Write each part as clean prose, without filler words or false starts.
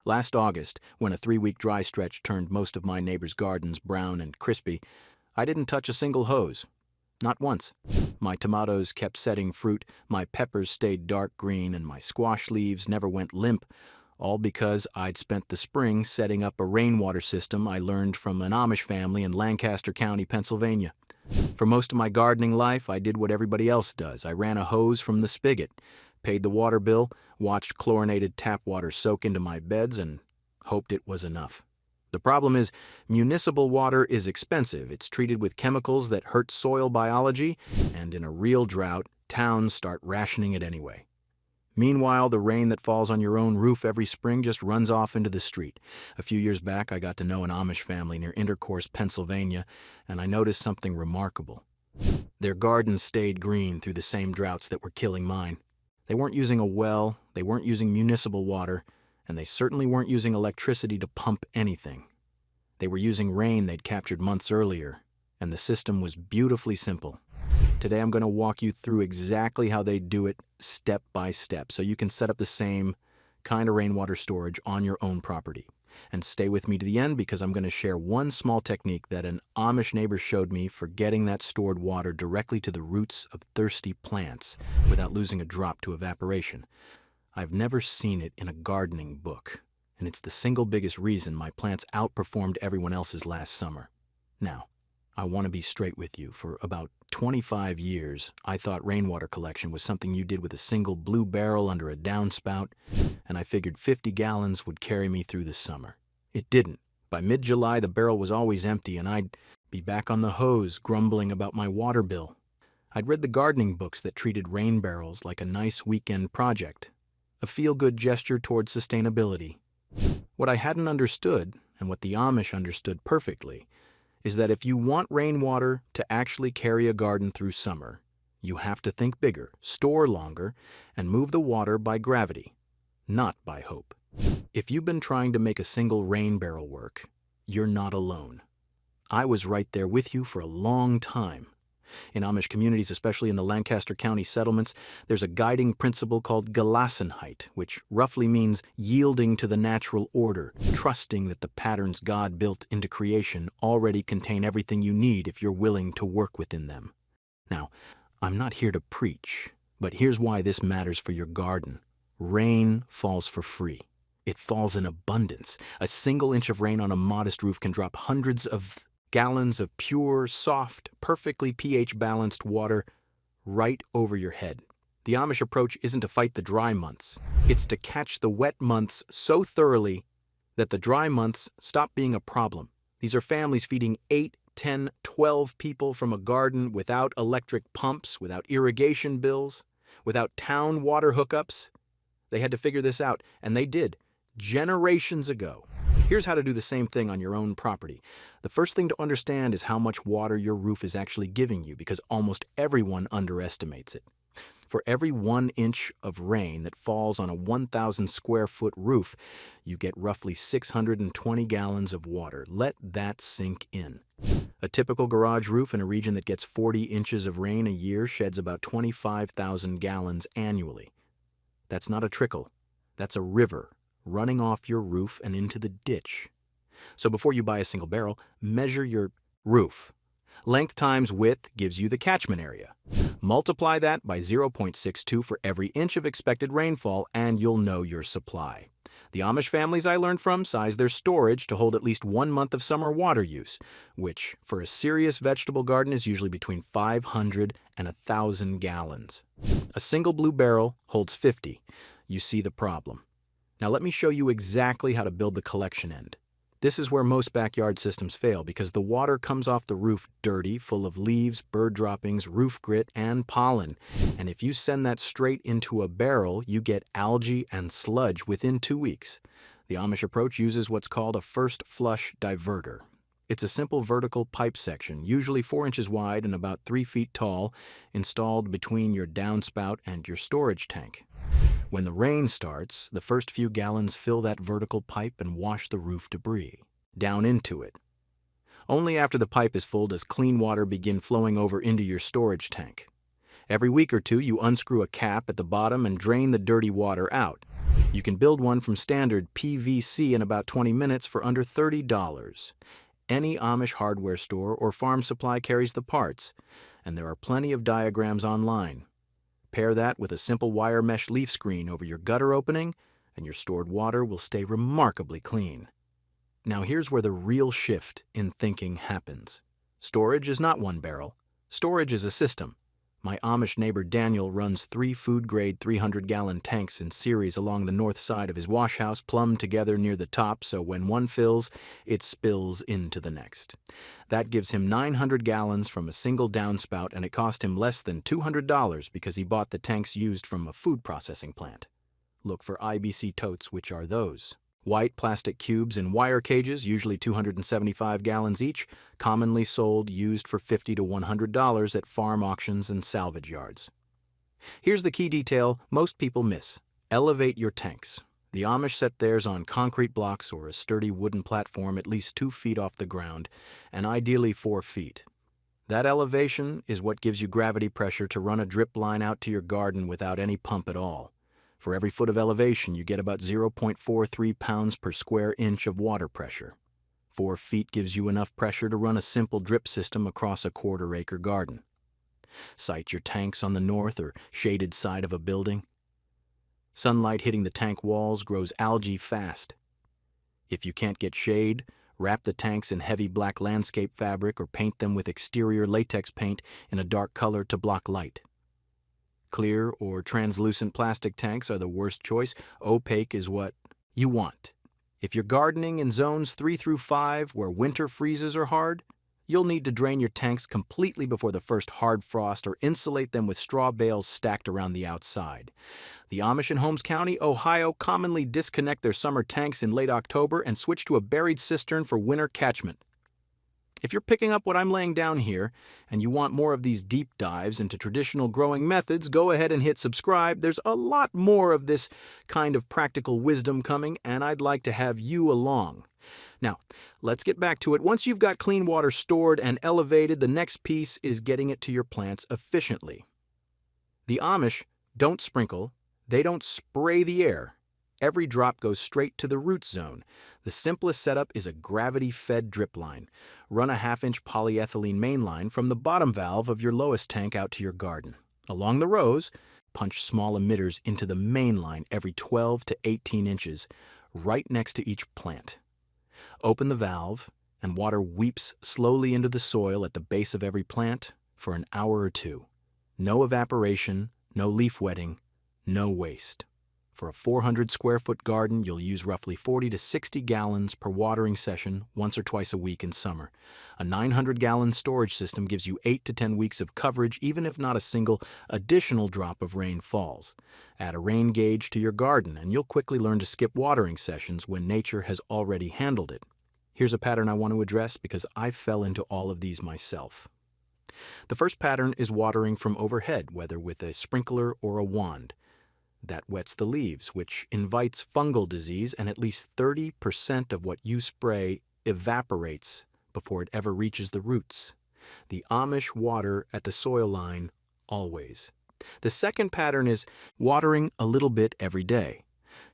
Last August, when a 3-week dry stretch turned most of my neighbors' gardens brown and crispy, I didn't touch a single hose. Not once. My tomatoes kept setting fruit, my peppers stayed dark green, and my squash leaves never went limp, all because I'd spent the spring setting up a rainwater system I learned from an Amish family in Lancaster County, Pennsylvania. For most of my gardening life, I did what everybody else does. I ran a hose from the spigot, paid the water bill, watched chlorinated tap water soak into my beds, and hoped it was enough. The problem is, municipal water is expensive. It's treated with chemicals that hurt soil biology, and in a real drought, towns start rationing it anyway. Meanwhile, the rain that falls on your own roof every spring just runs off into the street. A few years back, I got to know an Amish family near Intercourse, Pennsylvania, and I noticed something remarkable. Their gardens stayed green through the same droughts that were killing mine. They weren't using a well, they weren't using municipal water, and they certainly weren't using electricity to pump anything. They were using rain they'd captured months earlier, and the system was beautifully simple. Today I'm going to walk you through exactly how they do it step by step, so you can set up the same kind of rainwater storage on your own property. And stay with me to the end, because I'm going to share one small technique that an Amish neighbor showed me for getting that stored water directly to the roots of thirsty plants without losing a drop to evaporation. I've never seen it in a gardening book, and it's the single biggest reason my plants outperformed everyone else's last summer. Now, I want to be straight with you. For about 25 years, I thought rainwater collection was something you did with a single blue barrel under a downspout, and I figured 50 gallons would carry me through the summer. It didn't. By mid-July, the barrel was always empty, and I'd be back on the hose grumbling about my water bill. I'd read the gardening books that treated rain barrels like a nice weekend project, a feel-good gesture towards sustainability. What I hadn't understood, and what the Amish understood perfectly, is that if you want rainwater to actually carry a garden through summer, you have to think bigger, store longer, and move the water by gravity, not by hope. If you've been trying to make a single rain barrel work, you're not alone. I was right there with you for a long time. In Amish communities, especially in the Lancaster County settlements, there's a guiding principle called Gelassenheit, which roughly means yielding to the natural order, trusting that the patterns God built into creation already contain everything you need if you're willing to work within them. Now, I'm not here to preach, but here's why this matters for your garden. Rain falls for free. It falls in abundance. A single inch of rain on a modest roof can drop hundreds of gallons of pure, soft, perfectly pH-balanced water right over your head. The Amish approach isn't to fight the dry months. It's to catch the wet months so thoroughly that the dry months stop being a problem. These are families feeding 8, 10, 12 people from a garden without electric pumps, without irrigation bills, without town water hookups. They had to figure this out, and they did, generations ago. Here's how to do the same thing on your own property. The first thing to understand is how much water your roof is actually giving you, because almost everyone underestimates it. For every 1 inch of rain that falls on a 1,000 square foot roof, you get roughly 620 gallons of water. Let that sink in. A typical garage roof in a region that gets 40 inches of rain a year sheds about 25,000 gallons annually. That's not a trickle. That's a river running off your roof and into the ditch. So before you buy a single barrel, measure your roof. Length times width gives you the catchment area. Multiply that by 0.62 for every inch of expected rainfall, and you'll know your supply. The Amish families I learned from size their storage to hold at least 1 month of summer water use, which for a serious vegetable garden is usually between 500 and 1,000 gallons. A single blue barrel holds 50. You see the problem. Now let me show you exactly how to build the collection end. This is where most backyard systems fail, because the water comes off the roof dirty, full of leaves, bird droppings, roof grit, and pollen. And if you send that straight into a barrel, you get algae and sludge within 2 weeks. The Amish approach uses what's called a first flush diverter. It's a simple vertical pipe section, usually 4 inches wide and about 3 feet tall, installed between your downspout and your storage tank. When the rain starts, the first few gallons fill that vertical pipe and wash the roof debris down into it. Only after the pipe is full does clean water begin flowing over into your storage tank. Every week or two, you unscrew a cap at the bottom and drain the dirty water out. You can build one from standard PVC in about 20 minutes for under $30. Any Amish hardware store or farm supply carries the parts, and there are plenty of diagrams online. Pair that with a simple wire mesh leaf screen over your gutter opening, and your stored water will stay remarkably clean. Now here's where the real shift in thinking happens. Storage is not one barrel. Storage is a system. My Amish neighbor Daniel runs 3 food-grade 300-gallon tanks in series along the north side of his wash house, plumbed together near the top, so when one fills, it spills into the next. That gives him 900 gallons from a single downspout, and it cost him less than $200 because he bought the tanks used from a food processing plant. Look for IBC totes, which are those. White plastic cubes in wire cages, usually 275 gallons each, commonly sold used for $50 to $100 at farm auctions and salvage yards. Here's the key detail most people miss. Elevate your tanks. The Amish set theirs on concrete blocks or a sturdy wooden platform at least 2 feet off the ground, and ideally 4 feet. That elevation is what gives you gravity pressure to run a drip line out to your garden without any pump at all. For every foot of elevation, you get about 0.43 pounds per square inch of water pressure. 4 feet gives you enough pressure to run a simple drip system across a quarter-acre garden. Site your tanks on the north or shaded side of a building. Sunlight hitting the tank walls grows algae fast. If you can't get shade, wrap the tanks in heavy black landscape fabric or paint them with exterior latex paint in a dark color to block light. Clear or translucent plastic tanks are the worst choice. Opaque is what you want. If you're gardening in zones 3 through 5 where winter freezes are hard, you'll need to drain your tanks completely before the first hard frost or insulate them with straw bales stacked around the outside. The Amish in Holmes County, Ohio, commonly disconnect their summer tanks in late October and switch to a buried cistern for winter catchment. If you're picking up what I'm laying down here, and you want more of these deep dives into traditional growing methods, go ahead and hit subscribe. There's a lot more of this kind of practical wisdom coming, and I'd like to have you along. Now, let's get back to it. Once you've got clean water stored and elevated, the next piece is getting it to your plants efficiently. The Amish don't sprinkle, they don't spray the air. Every drop goes straight to the root zone. The simplest setup is a gravity-fed drip line. Run a 1/2-inch polyethylene main line from the bottom valve of your lowest tank out to your garden. Along the rows, punch small emitters into the main line every 12 to 18 inches, right next to each plant. Open the valve, and water weeps slowly into the soil at the base of every plant for an hour or 2. No evaporation, no leaf wetting, no waste. For a 400-square-foot garden, you'll use roughly 40 to 60 gallons per watering session once or twice a week in summer. A 900-gallon storage system gives you 8 to 10 weeks of coverage, even if not a single additional drop of rain falls. Add a rain gauge to your garden, and you'll quickly learn to skip watering sessions when nature has already handled it. Here's a pattern I want to address because I fell into all of these myself. The first pattern is watering from overhead, whether with a sprinkler or a wand. That wets the leaves, which invites fungal disease, and at least 30% of what you spray evaporates before it ever reaches the roots. The Amish water at the soil line always. The second pattern is watering a little bit every day.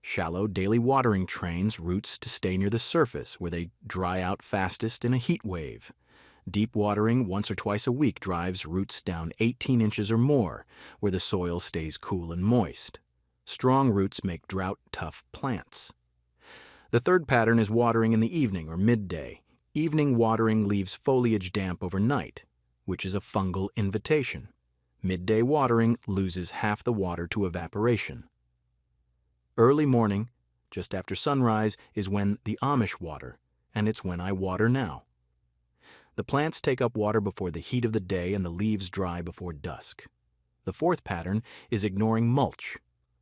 Shallow daily watering trains roots to stay near the surface, where they dry out fastest in a heat wave. Deep watering once or twice a week drives roots down 18 inches or more, where the soil stays cool and moist. Strong roots make drought-tough plants. The third pattern is watering in the evening or midday. Evening watering leaves foliage damp overnight, which is a fungal invitation. Midday watering loses half the water to evaporation. Early morning, just after sunrise, is when the Amish water, and it's when I water now. The plants take up water before the heat of the day, and the leaves dry before dusk. The fourth pattern is ignoring mulch.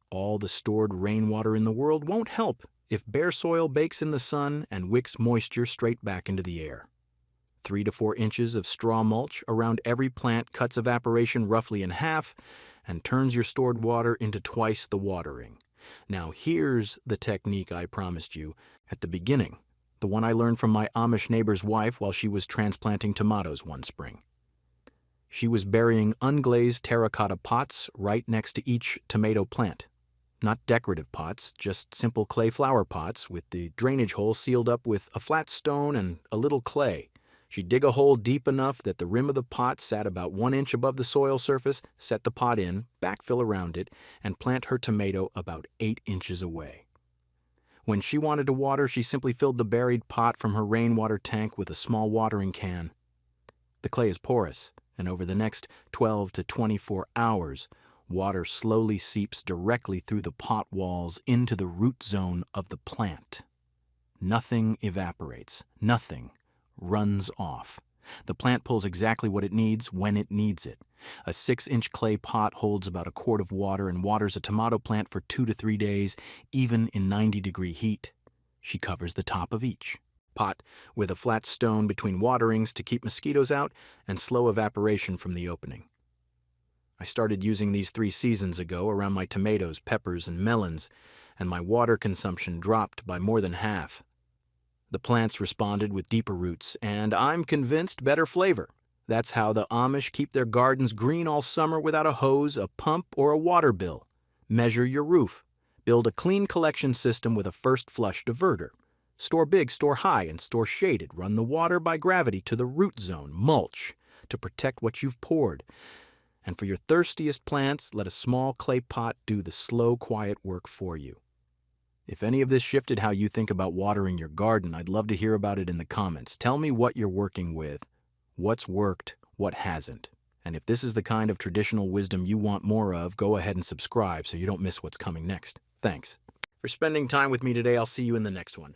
All the stored rainwater in the world won't help if bare soil bakes in the sun and wicks moisture straight back into the air. 3 to 4 inches of straw mulch around every plant cuts evaporation roughly in half and turns your stored water into twice the watering. Now here's the technique I promised you at the beginning, the one I learned from my Amish neighbor's wife while she was transplanting tomatoes one spring. She was burying unglazed terracotta pots right next to each tomato plant. Not decorative pots, just simple clay flower pots with the drainage hole sealed up with a flat stone and a little clay. She'd dig a hole deep enough that the rim of the pot sat about 1 inch above the soil surface, set the pot in, backfill around it, and plant her tomato about 8 inches away. When she wanted to water, she simply filled the buried pot from her rainwater tank with a small watering can. The clay is porous, and over the next 12 to 24 hours, water slowly seeps directly through the pot walls into the root zone of the plant. Nothing evaporates. Nothing runs off. The plant pulls exactly what it needs when it needs it. A 6-inch clay pot holds about a quart of water and waters a tomato plant for 2 to 3 days, even in 90-degree heat. She covers the top of each pot with a flat stone between waterings to keep mosquitoes out and slow evaporation from the opening. I started using these 3 seasons ago around my tomatoes, peppers, and melons, and my water consumption dropped by more than half. The plants responded with deeper roots, and I'm convinced better flavor. That's how the Amish keep their gardens green all summer without a hose, a pump, or a water bill. Measure your roof. Build a clean collection system with a first flush diverter. Store big, store high, and store shaded. Run the water by gravity to the root zone. Mulch to protect what you've poured. And for your thirstiest plants, let a small clay pot do the slow, quiet work for you. If any of this shifted how you think about watering your garden, I'd love to hear about it in the comments. Tell me what you're working with, what's worked, what hasn't. And if this is the kind of traditional wisdom you want more of, go ahead and subscribe so you don't miss what's coming next. Thanks for spending time with me today. I'll see you in the next one.